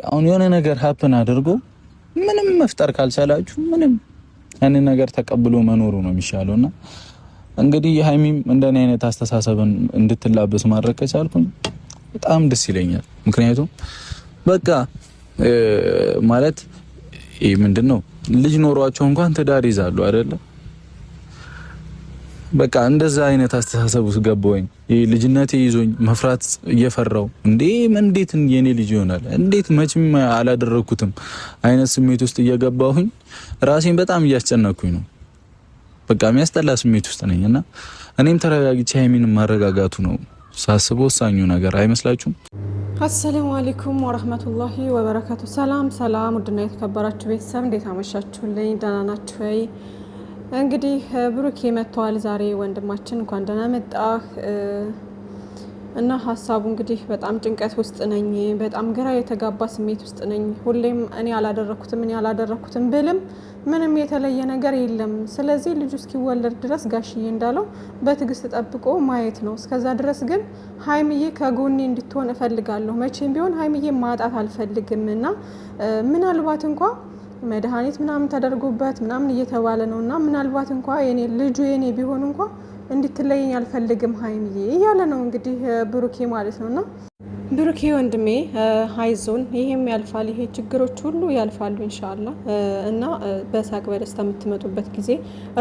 አሁን የሆነ ነገር ሀፕን አድርጎ ምንም መፍጠር ካልቻላችሁ ምንም ያንን ነገር ተቀብሎ መኖሩ ነው የሚሻለውና እንግዲህ ሃይሚም እንደኔ አይነት አስተሳሰብን እንድትላበስ ማድረግ ከቻልኩኝ በጣም ደስ ይለኛል። ምክንያቱም በቃ ማለት ይሄ ምንድነው ልጅ ኖሯቸው እንኳን ትዳር ይዛሉ አይደለ? በቃ እንደዛ አይነት አስተሳሰብ ውስጥ ገባሁኝ። ይሄ ልጅነቴ ይዞኝ መፍራት እየፈራው እንዴት የኔ ልጅ ይሆናል እንዴት መቼም አላደረኩትም አይነት ስሜት ውስጥ እየገባሁኝ ራሴን በጣም እያስጨነኩኝ ነው። በቃ የሚያስጠላ ስሜት ውስጥ ነኝና እኔም ተረጋግቼ ሃይሚን ማረጋጋቱ ነው ሳስበው ወሳኙ ነገር አይመስላችሁም? አሰላሙ አለይኩም ወራህመቱላሂ ወበረካቱ። ሰላም ውድና የተከበራችሁ ቤተሰብ እንዴት አመሻችሁልኝ? ደህና ናችሁ ወይ? እንግዲህ ብሩኬ መጥቷል ዛሬ ወንድማችን እንኳን ደህና መጣህ እና ሀሳቡ እንግዲህ በጣም ጭንቀት ውስጥ ነኝ፣ በጣም ግራ የተጋባ ስሜት ውስጥ ነኝ። ሁሌም እኔ አላደረኩትም ብልም ምንም የተለየ ነገር የለም። ስለዚህ ልጁ እስኪወለድ ድረስ ጋሽዬ እንዳለው በትዕግስት ጠብቆ ማየት ነው። እስከዛ ድረስ ግን ሀይሚዬ ከጎኔ እንድትሆን እፈልጋለሁ። መቼም ቢሆን ሀይሚዬ ማጣት አልፈልግም እና ምናልባት እንኳ መድኃኒት ምናምን ተደርጎበት ምናምን እየተባለ ነው እና ምናልባት እንኳ ልጁ የኔ ቢሆን እንኳ እንድትለየኝ አልፈልግም ሀይሚዬ እያለ ነው እንግዲህ ብሩኬ ማለት ነው። እና ብሩኬ ወንድሜ አይዞን፣ ይሄም ያልፋል፣ ይሄ ችግሮች ሁሉ ያልፋሉ ኢንሻአላህ እና በሳቅ በደስታ የምትመጡበት ጊዜ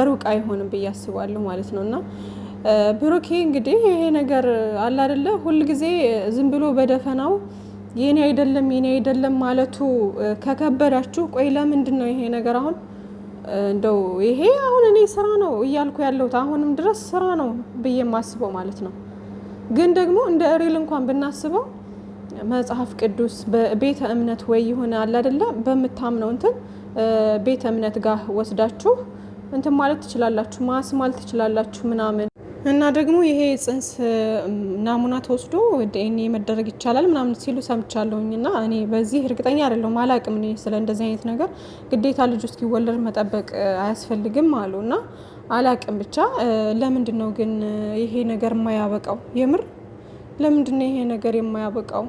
ሩቅ አይሆንም ብዬ አስባለሁ ማለት ነው። እና ብሩኬ እንግዲህ ይሄ ነገር አለ አይደለ ሁል ጊዜ ዝም ብሎ በደፈናው የኔ አይደለም ማለቱ ከከበዳችሁ፣ ቆይ ለምንድን ነው ይሄ ነገር አሁን እንደው ይሄ አሁን እኔ ስራ ነው እያልኩ ያለሁት አሁንም ድረስ ስራ ነው ብዬ ማስበው ማለት ነው። ግን ደግሞ እንደ ሪል እንኳን ብናስበው መጽሐፍ ቅዱስ በቤተ እምነት ወይ ይሆነ አለ አይደለ በምታምነው እንትን ቤተ እምነት ጋር ወስዳችሁ እንትን ማለት ትችላላችሁ፣ ማስማል ትችላላችሁ ምናምን እና ደግሞ ይሄ ጽንስ ናሙና ተወስዶ ዲኤንኤ መደረግ ይቻላል ምናምን ሲሉ ሰምቻለሁኝ። እና እኔ በዚህ እርግጠኛ አይደለሁም፣ አላቅም። እኔ ስለ እንደዚህ አይነት ነገር ግዴታ ልጅ እስኪወለድ መጠበቅ አያስፈልግም አሉ እና አላቅም። ብቻ ለምንድን ነው ግን ይሄ ነገር የማያበቃው? የምር ለምንድን ነው ይሄ ነገር የማያበቃው?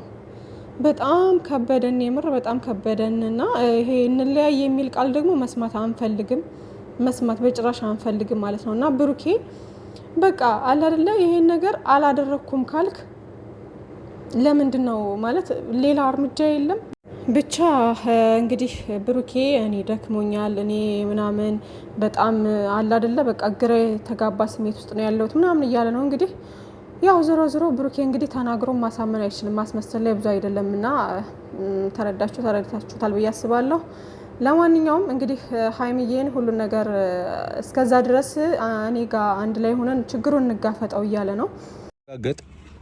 በጣም ከበደን፣ የምር በጣም ከበደን። እና ይሄ እንለያይ የሚል ቃል ደግሞ መስማት በጭራሽ አንፈልግም ማለት ነው። እና ብሩኬ በቃ አለ አይደለ ይሄን ነገር አላደረኩም ካልክ ለምንድን ነው ማለት ሌላ እርምጃ የለም? ብቻ እንግዲህ ብሩኬ እኔ ደክሞኛል፣ እኔ ምናምን በጣም አለ አይደለ በቃ ግራ የተጋባ ስሜት ውስጥ ነው ያለሁት ምናምን እያለ ነው እንግዲህ ያው ዞሮ ብሩኬ እንግዲህ ተናግሮ ማሳመን አይችልም፣ ማስመሰል ላይ ብዙ አይደለምና ተረድታችሁታል ብዬ አስባለሁ። ለማንኛውም እንግዲህ ሀይሚዬን ሁሉን ነገር እስከዛ ድረስ እኔ ጋር አንድ ላይ ሆነን ችግሩን እንጋፈጠው እያለ ነው።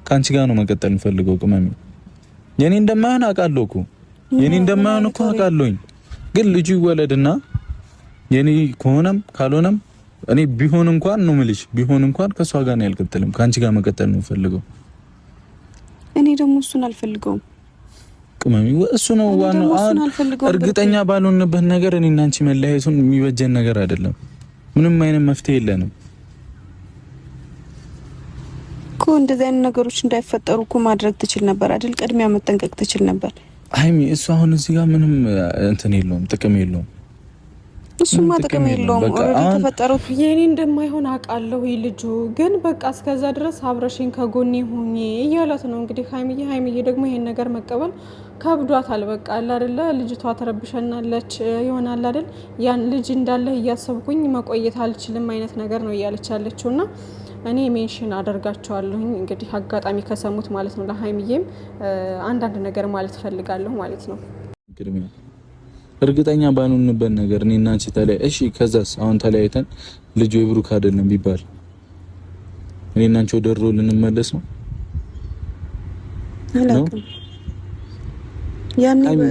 ከአንቺ ጋር ነው መቀጠል እንፈልገው። ቅመሚ የኔ እንደማይሆን አውቃለሁ እኮ አውቃለሁኝ። ግን ልጁ ይወለድና የኔ ከሆነም ካልሆነም እኔ ቢሆን እንኳን ነው የምልሽ፣ ቢሆን እንኳን ከሷ ጋር ነው ያልቀጥልም፣ ከአንቺ ጋር መቀጠል ነው የምፈልገው። እኔ ደግሞ እሱን አልፈልገውም። ቅመሚ እሱ ነው ዋናው። እርግጠኛ ባልሆንበት ነገር እኔና አንቺ መለያየቱን የሚበጀን ነገር አይደለም። ምንም አይነት መፍትሄ የለንም እኮ። እንደዚህ አይነት ነገሮች እንዳይፈጠሩ እኮ ማድረግ ትችል ነበር አይደል? ቅድሚያ መጠንቀቅ ትችል ነበር። ሀይሚ እሱ አሁን እዚህ ጋር ምንም እንትን የለውም፣ ጥቅም የለውም። እሱማ ጥቅም የለውም። ኦሬዲ ተፈጠረው የኔ እንደማይሆን አውቃለሁ። ልጁ ግን በቃ እስከዛ ድረስ አብረሽኝ ከጎኔ ሆኜ እያላት ነው እንግዲህ ሀይሚዬ ደግሞ ይሄን ነገር መቀበል ከብዷታል። በቃ አለ አይደለ ልጅቷ ተረብሸናለች ይሆናል አይደል ያን ልጅ እንዳለ እያሰብኩኝ መቆየት አልችልም አይነት ነገር ነው እያለች ያለችውና እኔ ሜንሽን አደርጋቸዋለሁኝ እንግዲህ አጋጣሚ ከሰሙት ማለት ነው። ለሀይሚዬም አንዳንድ ነገር ማለት ፈልጋለሁ ማለት ነው። እርግጠኛ ባንሆንበት ነገር እኔና አንቺ እሺ ከዛስ አሁን ተለያይተን ልጁ የብሩክ አይደለም ቢባል እኔና አንቺ ወደ ድሮ ልንመለስ ነው?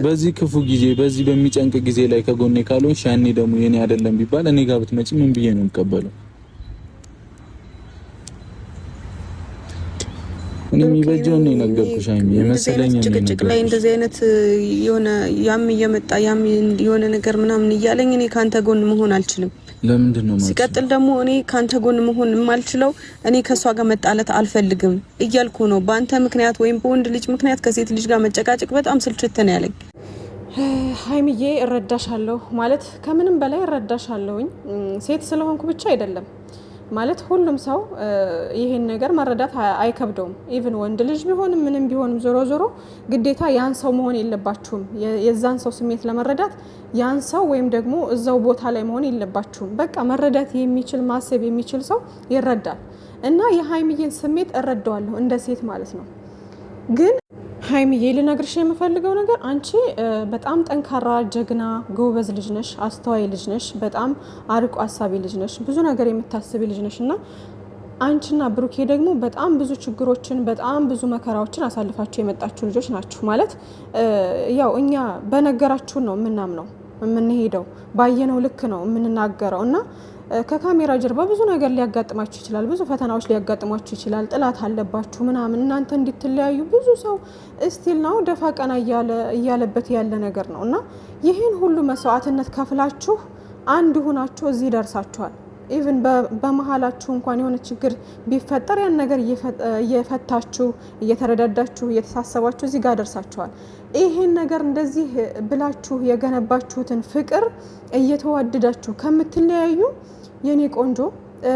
በዚህ ክፉ ጊዜ በዚህ በሚጨንቅ ጊዜ ላይ ከጎኔ ካልሆንሽ ያኔ ደግሞ የኔ አይደለም ቢባል እኔ ጋር ብትመጪ ምን ብዬ ነው የምቀበለው? እኔ የሚበጀው ነው የነገርኩሽ ሀይሚ፣ የመሰለኝ ነው ጭቅጭቅ ላይ እንደዚህ አይነት የሆነ ያም እየመጣ ያም የሆነ ነገር ምናምን እያለኝ እኔ ካንተ ጎን መሆን አልችልም። ለምንድን ነው ማለት? ሲቀጥል ደግሞ እኔ ካንተ ጎን መሆን የማልችለው እኔ ከሷ ጋር መጣላት አልፈልግም እያልኩ ነው። ባንተ ምክንያት ወይም በወንድ ልጅ ምክንያት ከሴት ልጅ ጋር መጨቃጨቅ በጣም ስልችት ነው ያለኝ። ሀይሚዬ እረዳሻለሁ ማለት ከምንም በላይ እረዳሻለሁኝ። ሴት ስለሆንኩ ብቻ አይደለም ማለት ሁሉም ሰው ይሄን ነገር መረዳት አይከብደውም። ኢቭን ወንድ ልጅ ቢሆንም ምንም ቢሆንም ዞሮ ዞሮ ግዴታ ያን ሰው መሆን የለባችሁም። የዛን ሰው ስሜት ለመረዳት ያን ሰው ወይም ደግሞ እዛው ቦታ ላይ መሆን የለባችሁም። በቃ መረዳት የሚችል ማሰብ የሚችል ሰው ይረዳል። እና የሀይሚዬን ስሜት እረዳዋለሁ እንደ ሴት ማለት ነው። ግን ሀይሚዬ ልነግርሽ የምፈልገው ነገር አንቺ በጣም ጠንካራ ጀግና ጎበዝ ልጅ ነሽ፣ አስተዋይ ልጅ ነሽ፣ በጣም አርቆ አሳቢ ልጅ ነሽ፣ ብዙ ነገር የምታስቢ ልጅ ነሽ እና አንቺና ብሩኬ ደግሞ በጣም ብዙ ችግሮችን በጣም ብዙ መከራዎችን አሳልፋችሁ የመጣችሁ ልጆች ናችሁ። ማለት ያው እኛ በነገራችሁን ነው የምናምነው የምንሄደው፣ ባየነው ልክ ነው የምንናገረው እና ከካሜራ ጀርባ ብዙ ነገር ሊያጋጥማችሁ ይችላል። ብዙ ፈተናዎች ሊያጋጥሟችሁ ይችላል። ጥላት አለባችሁ ምናምን እናንተ እንድትለያዩ ብዙ ሰው እስቲል ነው ደፋ ቀና እያለበት ያለ ነገር ነው እና ይህን ሁሉ መስዋዕትነት ከፍላችሁ አንድ ሆናችሁ እዚህ ደርሳችኋል። ኢቭን በመሀላችሁ እንኳን የሆነ ችግር ቢፈጠር ያን ነገር እየፈታችሁ እየተረዳዳችሁ እየተሳሰባችሁ እዚህ ጋር ደርሳችኋል። ይሄን ነገር እንደዚህ ብላችሁ የገነባችሁትን ፍቅር እየተዋደዳችሁ ከምትለያዩ የኔ ቆንጆ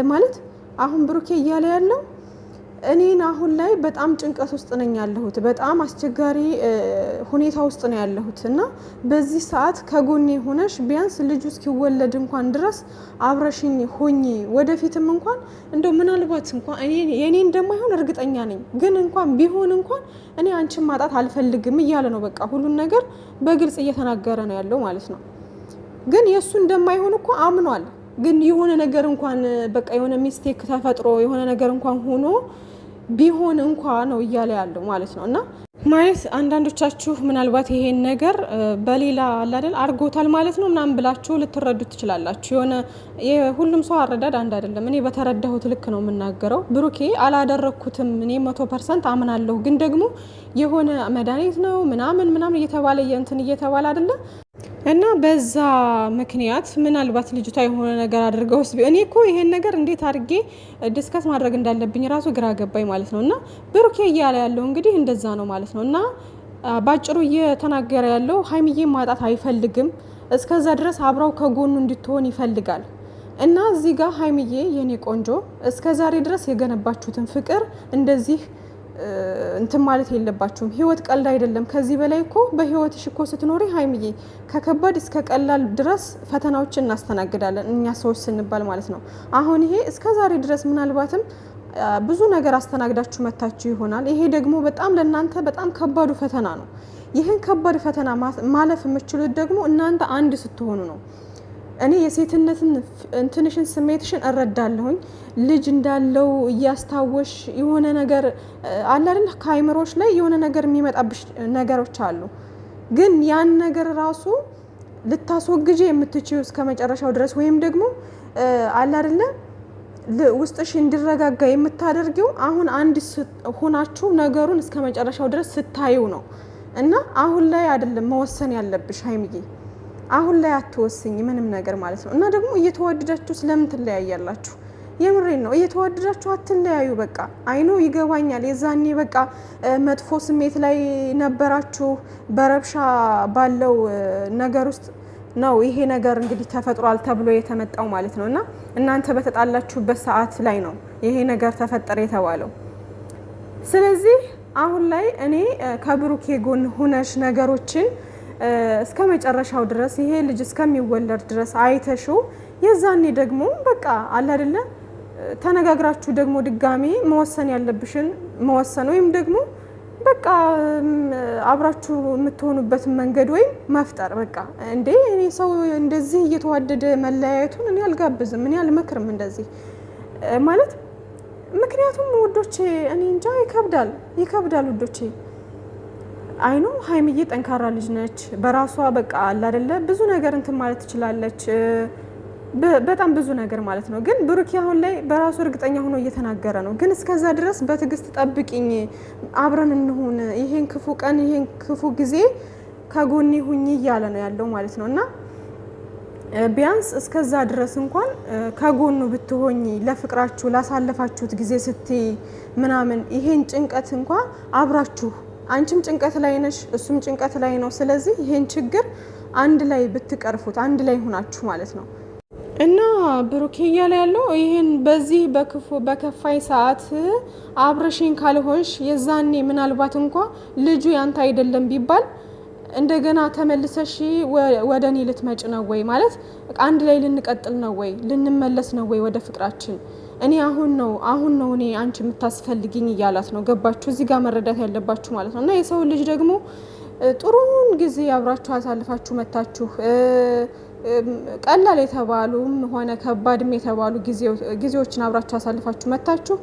ማለት አሁን ብሩኬ እያለ ያለው እኔን አሁን ላይ በጣም ጭንቀት ውስጥ ነኝ ያለሁት፣ በጣም አስቸጋሪ ሁኔታ ውስጥ ነው ያለሁት እና በዚህ ሰዓት ከጎኔ ሆነሽ ቢያንስ ልጁ እስኪወለድ እንኳን ድረስ አብረሽኝ ሆኚ ወደፊትም እንኳን እንደው ምናልባት እንኳን የኔ እንደማይሆን እርግጠኛ ነኝ፣ ግን እንኳን ቢሆን እንኳን እኔ አንቺን ማጣት አልፈልግም እያለ ነው። በቃ ሁሉን ነገር በግልጽ እየተናገረ ነው ያለው ማለት ነው። ግን የእሱ እንደማይሆን እኮ አምኗል። ግን የሆነ ነገር እንኳን በቃ የሆነ ሚስቴክ ተፈጥሮ የሆነ ነገር እንኳን ሆኖ ቢሆን እንኳ ነው እያለ ያለው ማለት ነው። እና ማለት አንዳንዶቻችሁ ምናልባት ይሄን ነገር በሌላ አላደል አርጎታል ማለት ነው ምናምን ብላችሁ ልትረዱት ትችላላችሁ። የሆነ ሁሉም ሰው አረዳድ አንድ አይደለም። እኔ በተረዳሁት ልክ ነው የምናገረው። ብሩኬ አላደረኩትም እኔ 100% አምናለሁ። ግን ደግሞ የሆነ መድኃኒት ነው ምናምን እየተባለ እንትን እየተባለ አይደለም እና በዛ ምክንያት ምናልባት ልጅቷ የሆነ ነገር አድርገውስ እኔ እኮ ይሄን ነገር እንዴት አድርጌ ዲስከስ ማድረግ እንዳለብኝ ራሱ ግራ ገባኝ ማለት ነው። እና ብሩኬ እያለ ያለው እንግዲህ እንደዛ ነው ማለት ነው። እና ባጭሩ እየተናገረ ያለው ሀይሚዬ ማጣት አይፈልግም፣ እስከዛ ድረስ አብራው ከጎኑ እንድትሆን ይፈልጋል። እና እዚህ ጋር ሀይሚዬ የኔ ቆንጆ እስከዛሬ ድረስ የገነባችሁትን ፍቅር እንደዚህ እንትን ማለት የለባችሁም። ህይወት ቀልድ አይደለም። ከዚህ በላይ እኮ በህይወትሽ እኮ ስትኖሪ ሀይሚዬ ከከባድ እስከ ቀላል ድረስ ፈተናዎችን እናስተናግዳለን እኛ ሰዎች ስንባል ማለት ነው። አሁን ይሄ እስከዛሬ ድረስ ምናልባትም ብዙ ነገር አስተናግዳችሁ መታችሁ ይሆናል። ይሄ ደግሞ በጣም ለእናንተ በጣም ከባዱ ፈተና ነው። ይህን ከባድ ፈተና ማለፍ የምችሉት ደግሞ እናንተ አንድ ስትሆኑ ነው። እኔ የሴትነትን እንትንሽን ስሜትሽን እረዳለሁኝ። ልጅ እንዳለው እያስታወሽ የሆነ ነገር አለ አይደል ከአይምሮሽ ላይ የሆነ ነገር የሚመጣብሽ ነገሮች አሉ። ግን ያን ነገር ራሱ ልታስወግጂ የምትችይው እስከ መጨረሻው ድረስ ወይም ደግሞ አለ አይደል ውስጥሽ እንዲረጋጋ የምታደርጊው አሁን አንድ ሆናችሁ ነገሩን እስከ መጨረሻው ድረስ ስታዩ ነው። እና አሁን ላይ አይደለም መወሰን ያለብሽ ሀይሚዬ፣ አሁን ላይ አትወስኝ ምንም ነገር ማለት ነው። እና ደግሞ እየተዋደዳችሁ ስለምን ትለያያላችሁ? የምሬን ነው። እየተዋደዳችሁ አትለያዩ። በቃ አይኖ ይገባኛል። የዛኔ በቃ መጥፎ ስሜት ላይ ነበራችሁ፣ በረብሻ ባለው ነገር ውስጥ ነው ይሄ ነገር እንግዲህ ተፈጥሯል ተብሎ የተመጣው ማለት ነው። እና እናንተ በተጣላችሁበት ሰዓት ላይ ነው ይሄ ነገር ተፈጠረ የተባለው። ስለዚህ አሁን ላይ እኔ ከብሩኬ ጎን ሆነሽ ነገሮችን እስከ መጨረሻው ድረስ ይሄ ልጅ እስከሚወለድ ድረስ አይተሹ የዛኔ ደግሞ በቃ አለ አይደለ ተነጋግራችሁ ደግሞ ድጋሚ መወሰን ያለብሽን መወሰን ወይም ደግሞ በቃ አብራችሁ የምትሆኑበት መንገድ ወይም መፍጠር በቃ እንዴ እኔ ሰው እንደዚህ እየተዋደደ መለያየቱን እኔ አልጋብዝም፣ እኔ አልመክርም እንደዚህ ማለት። ምክንያቱም ውዶቼ እኔ እንጃ ይከብዳል ውዶቼ። አይኑ ሀይሚዬ ጠንካራ ልጅ ነች። በራሷ በቃ አለ አይደለ ብዙ ነገር እንትን ማለት ትችላለች፣ በጣም ብዙ ነገር ማለት ነው። ግን ብሩኬ አሁን ላይ በራሱ እርግጠኛ ሆኖ እየተናገረ ነው። ግን እስከዛ ድረስ በትዕግስት ጠብቂኝ፣ አብረን እንሁን፣ ይሄን ክፉ ቀን ይሄን ክፉ ጊዜ ከጎኔ ሁኚ እያለ ነው ያለው ማለት ነው። እና ቢያንስ እስከዛ ድረስ እንኳን ከጎኑ ብትሆኚ ለፍቅራችሁ ላሳለፋችሁት ጊዜ ስትይ ምናምን ይሄን ጭንቀት እንኳን አብራችሁ አንቺም ጭንቀት ላይ ነሽ እሱም ጭንቀት ላይ ነው። ስለዚህ ይሄን ችግር አንድ ላይ ብትቀርፉት አንድ ላይ ሆናችሁ ማለት ነው። እና ብሩኬ እያለ ያለው ይሄን በዚህ በከፋይ ሰዓት አብረሽኝ ካልሆንሽ የዛኔ ምናልባት እንኳን ልጁ ያንተ አይደለም ቢባል እንደገና ተመልሰሽ ወደ እኔ ልትመጭ ነው ወይ ማለት አንድ ላይ ልንቀጥል ነው ወይ ልንመለስ ነው ወይ ወደ ፍቅራችን? እኔ አሁን ነው እኔ አንቺ የምታስፈልጊኝ እያላት ነው። ገባችሁ? እዚህ ጋር መረዳት ያለባችሁ ማለት ነው። እና የሰው ልጅ ደግሞ ጥሩን ጊዜ አብራችሁ አሳልፋችሁ መታችሁ ቀላል የተባሉም ሆነ ከባድም የተባሉ ጊዜዎችን አብራችሁ አሳልፋችሁ መታችሁ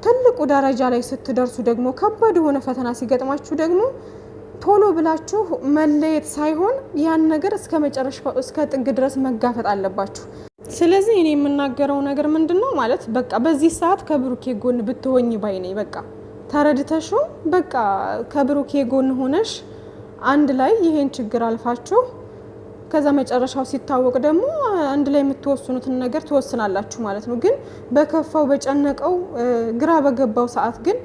ትልቁ ደረጃ ላይ ስትደርሱ ደግሞ ከባድ የሆነ ፈተና ሲገጥማችሁ ደግሞ ቶሎ ብላችሁ መለየት ሳይሆን ያን ነገር እስከ መጨረሻው እስከ ጥግ ድረስ መጋፈጥ አለባችሁ። ስለዚህ እኔ የምናገረው ነገር ምንድነው ማለት በቃ በዚህ ሰዓት ከብሩኬ ጎን ብትሆኚ ባይ ነኝ። በቃ ተረድተሹ በቃ ከብሩኬ ጎን ሆነሽ አንድ ላይ ይሄን ችግር አልፋችሁ ከዛ መጨረሻው ሲታወቅ ደግሞ አንድ ላይ የምትወስኑትን ነገር ትወስናላችሁ ማለት ነው። ግን በከፋው በጨነቀው ግራ በገባው ሰዓት ግን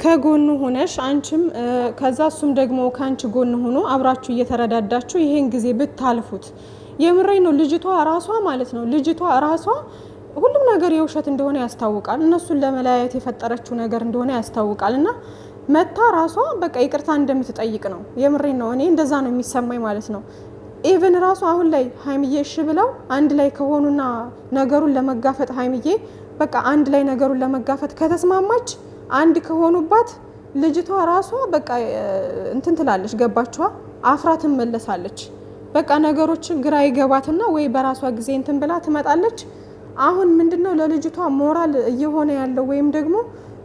ከጎኑ ሆነሽ አንቺም ከዛ እሱም ደግሞ ካንቺ ጎን ሆኖ አብራችሁ እየተረዳዳችሁ ይሄን ጊዜ ብታልፉት የምሬ ነው። ልጅቷ ራሷ ማለት ነው ልጅቷ ራሷ ሁሉም ነገር የውሸት እንደሆነ ያስታውቃል። እነሱን ለመለያየት የፈጠረችው ነገር እንደሆነ ያስታውቃል። እና መታ ራሷ በቃ ይቅርታ እንደምትጠይቅ ነው። የምሬ ነው። እኔ እንደዛ ነው የሚሰማኝ ማለት ነው። ኢቭን ራሱ አሁን ላይ ሀይሚዬ እሺ ብለው አንድ ላይ ከሆኑና ነገሩን ለመጋፈጥ ሀይሚዬ በቃ አንድ ላይ ነገሩን ለመጋፈጥ ከተስማማች አንድ ከሆኑባት ልጅቷ ራሷ በቃ እንትን ትላለች። ገባችኋ? አፍራ ትመለሳለች። በቃ ነገሮችን ግራ ይገባትና ወይ በራሷ ጊዜ እንትን ብላ ትመጣለች። አሁን ምንድነው ለልጅቷ ሞራል እየሆነ ያለው ወይም ደግሞ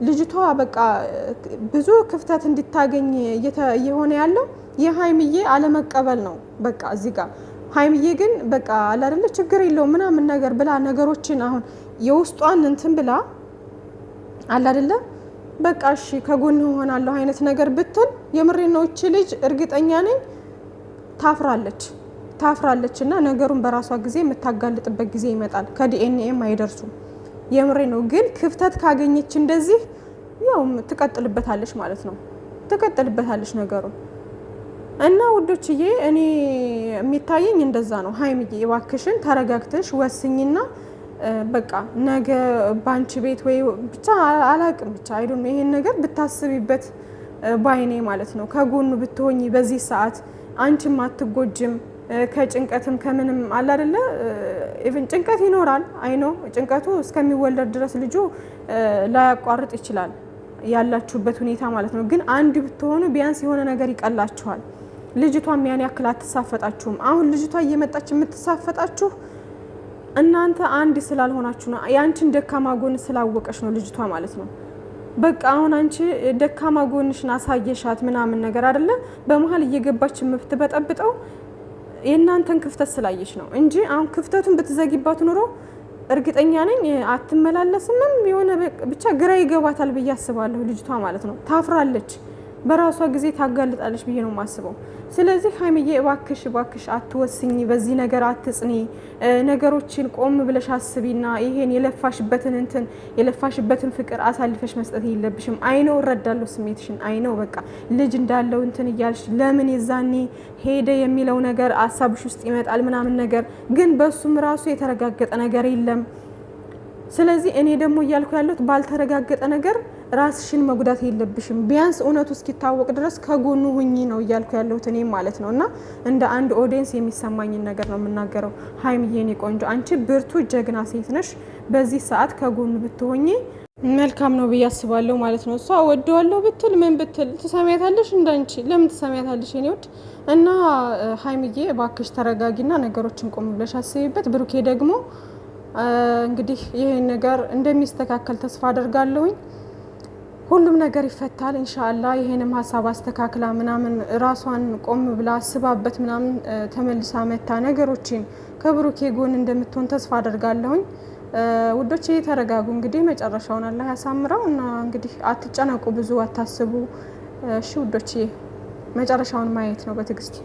ልጅቷ በቃ ብዙ ክፍተት እንድታገኝ እየሆነ ያለው የሀይሚዬ አለመቀበል ነው። በቃ እዚህ ጋር ሀይሚዬ ግን በቃ አለ አይደለ ችግር የለውም ምናምን ነገር ብላ ነገሮችን አሁን የውስጧን እንትን ብላ አለ አይደለ በቃ እሺ ከጎን ሆናለሁ አይነት ነገር ብትል የምሬ ነው እቺ ልጅ እርግጠኛ ነኝ ታፍራለች እና ነገሩን በራሷ ጊዜ የምታጋልጥበት ጊዜ ይመጣል። ከዲኤንኤም አይደርሱም። የምሬ ነው። ግን ክፍተት ካገኘች እንደዚህ ያው ትቀጥልበታለች ማለት ነው። ትቀጥልበታለች ነገሩን እና ውዶችዬ እኔ የሚታየኝ እንደዛ ነው። ሀይሚዬ እባክሽን ተረጋግተሽ ወስኝና በቃ ነገ ባንቺ ቤት ወይ ብቻ አላቅም ብቻ አይዶን ይሄን ነገር ብታስቢበት ባይኔ ማለት ነው። ከጎኑ ብትሆኚ በዚህ ሰዓት አንቺም አትጎጅም ከጭንቀትም ከምንም አለ አይደለ ኢቭን ጭንቀት ይኖራል። አይኖ ጭንቀቱ እስከሚወለድ ድረስ ልጁ ላያቋርጥ ይችላል ያላችሁበት ሁኔታ ማለት ነው። ግን አንድ ብትሆኑ ቢያንስ የሆነ ነገር ይቀላችኋል። ልጅቷም ያን ያክል አትሳፈጣችሁም። አሁን ልጅቷ እየመጣች የምትሳፈጣችሁ እናንተ አንድ ስላልሆናችሁ ነው። ያንቺን ደካማ ጎን ስላወቀሽ ነው ልጅቷ ማለት ነው። በቃ አሁን አንቺ ደካማ ጎንሽን አሳየሻት ምናምን ነገር አይደለ በመሀል እየገባች የምትበጠብጠው የእናንተን ክፍተት ስላየሽ ነው እንጂ አሁን ክፍተቱን ብትዘጊባት ኑሮ እርግጠኛ ነኝ አትመላለስምም። የሆነ ብቻ ግራ ይገባታል ብዬ አስባለሁ ልጅቷ ማለት ነው። ታፍራለች፣ በራሷ ጊዜ ታጋልጣለች ብዬ ነው የማስበው። ስለዚህ ሀይሚዬ እባክሽ አትወስኝ፣ በዚህ ነገር አትጽኒ፣ ነገሮችን ቆም ብለሽ አስቢና ይሄን የለፋሽበትን ፍቅር አሳልፈሽ መስጠት የለብሽም። አይነው እረዳለሁ ስሜትሽን፣ አይነው በቃ ልጅ እንዳለው እንትን እያልሽ ለምን የዛኔ ሄደ የሚለው ነገር አሳብሽ ውስጥ ይመጣል ምናምን ነገር፣ ግን በሱም ራሱ የተረጋገጠ ነገር የለም። ስለዚህ እኔ ደግሞ እያልኩ ያለሁት ባልተረጋገጠ ነገር ራስሽን መጉዳት የለብሽም። ቢያንስ እውነቱ እስኪታወቅ ድረስ ከጎኑ ሁኚ ነው እያልኩ ያለሁት እኔ ማለት ነው። እና እንደ አንድ ኦዲየንስ የሚሰማኝን ነገር ነው የምናገረው። ሀይሚዬ የኔ ቆንጆ አንቺ ብርቱ ጀግና ሴት ነሽ። በዚህ ሰዓት ከጎኑ ብትሆኚ መልካም ነው ብዬ አስባለሁ ማለት ነው። እሷ ወደዋለሁ ብትል ምን ብትል ትሰሚያታለሽ? እንዳንቺ ለምን ትሰሚያታለሽ? የኔ ውድ እና ሀይሚዬ እባክሽ ተረጋጊና ነገሮችን ቆም ብለሽ አስቢበት። ብሩኬ ደግሞ እንግዲህ ይሄን ነገር እንደሚስተካከል ተስፋ አደርጋለሁኝ። ሁሉም ነገር ይፈታል ኢንሻአላህ። ይሄንም ሀሳብ አስተካክላ ምናምን ራሷን ቆም ብላ አስባበት ምናምን ተመልሳ መታ ነገሮችን ከብሩኬ ጎን እንደምትሆን ተስፋ አደርጋለሁኝ። ውዶቼ ተረጋጉ። እንግዲህ መጨረሻውን አላህ ያሳምረው እና እንግዲህ አትጨነቁ፣ ብዙ አታስቡ። እሺ ውዶቼ መጨረሻውን ማየት ነው በትዕግስት